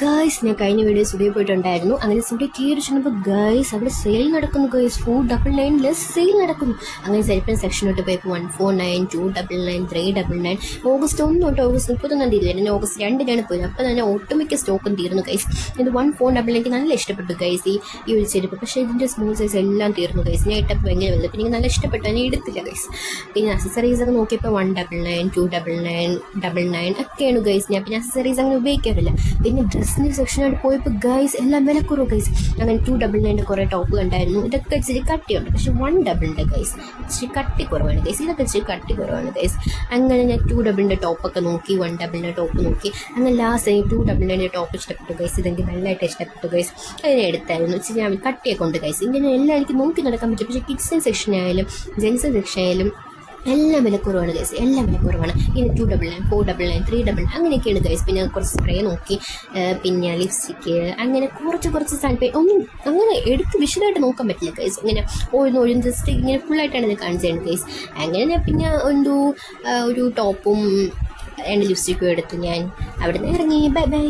Guys ഞാൻ കഴിഞ്ഞ video studio പോയിട്ടുണ്ടായിരുന്നു. അങ്ങനെ സ്റ്റുഡിയോ കയറി ചെന്നപ്പോൾ ഗൈസ് അവിടെ സെയിൽ നടക്കുന്നു. ഗൈസ് 499 സെയിൽ നടക്കുന്നു. അങ്ങനെ സെൽഫിൻ സെക്ഷനോട്ട് പോയപ്പോൾ 149, 299, 399. ഓഗസ്റ്റ് 1 തൊട്ട് ഓഗസ്റ്റ് 31 തീയതി ഞാൻ ഓഗസ്റ്റ് 2 പോയത്. അപ്പോൾ തന്നെ ഒട്ടുമിക്ക സ്റ്റോക്കും തീർന്നു ഗൈസ്. ഇത് 1499 എനിക്ക് നല്ല ഇഷ്ടപ്പെട്ടു ഗൈസ് ഈ ഒരു ചെരുപ്പ്. പക്ഷേ ഇതിൻ്റെ സ്മൂൾ സൈസ് എല്ലാം തീർന്നു ഗൈസ്. ഞാൻ ഇട്ടപ്പോൾ ഭയങ്കര വലുത്. പിന്നെ എനിക്ക് നല്ല ഇഷ്ടപ്പെട്ടു, ഞാൻ എടുത്തില്ല ഗൈസ്. പിന്നെ അക്സസറീസ് ഒക്കെ നോക്കിയപ്പോൾ 199, 299, 99 ഒക്കെയാണ് ഗൈസ്. ഞാൻ പിന്നെ അക്സസറീസ് അങ്ങനെ ഉപയോഗിക്കാറില്ല. പിന്നെ ഡ്രസ്സിൻ്റെ സെക്ഷനായിട്ട് പോയപ്പോൾ ഗൈസ് എല്ലാം വിലക്കുറവ് ഗൈസ്. അങ്ങനെ 299 കുറേ ടോപ്പ് കണ്ടായിരുന്നു. ഇതൊക്കെ ഇച്ചിരി കട്ടിയുണ്ട്, പക്ഷെ 199 ഗൈസ് ഇച്ചിരി കട്ടി കുറവാണ് ഗൈസ്. ഇതൊക്കെ ഇച്ചിരി കട്ടി കുറവാണ് ഗൈസ്. അങ്ങനെ ഞാൻ 299 ടോപ്പൊക്കെ നോക്കി, 199 ടോപ്പ് നോക്കി. അങ്ങനെ ലാസ്റ്റ് 299 ടോപ്പ് ഇഷ്ടപ്പെട്ടു ഗൈസ്. ഇതെനിക്ക് നല്ലതായിട്ട് ഇഷ്ടപ്പെട്ടു ഗൈസ്. അതിനെ എടുത്തായിരുന്നു. ഇച്ചിരി ഞാൻ കട്ടിയൊക്കെ ഉണ്ട് ഗൈസ്. ഇങ്ങനെ എല്ലാം എനിക്ക് നോക്കി നടക്കാൻ പറ്റും. പക്ഷേ കിഡ്സിൻ്റെ സെക്ഷനായാലും ജെൻസ് സെക്ഷനായാലും എല്ലാം വിലക്കുറവാണ് ഗൈസ്. എല്ലാം വിലക്കുറവാണ്. ഇനി 299, 499, 399 അങ്ങനെയൊക്കെയാണ് ഗൈസ്. പിന്നെ കുറച്ച് സ്പ്രേ നോക്കി, പിന്നെ ലിപ്സ്റ്റിക്ക്, അങ്ങനെ കുറച്ച് സാധനം ഒന്നും അങ്ങനെ എടുത്ത് വിശദമായിട്ട് നോക്കാൻ പറ്റില്ല ഗൈസ്. ഇങ്ങനെ ഓരോന്നും ജസ്റ്റ് ഇങ്ങനെ ഫുള്ളായിട്ടാണ് ഇത് കാണിച്ചത് ഗൈസ്. അങ്ങനെ ഞാൻ പിന്നെ ഒരു ടോപ്പും 2 ലിപ്സ്റ്റിക്കും എടുത്ത് ഞാൻ അവിടെ നിന്ന് ഇറങ്ങി. Bye bye.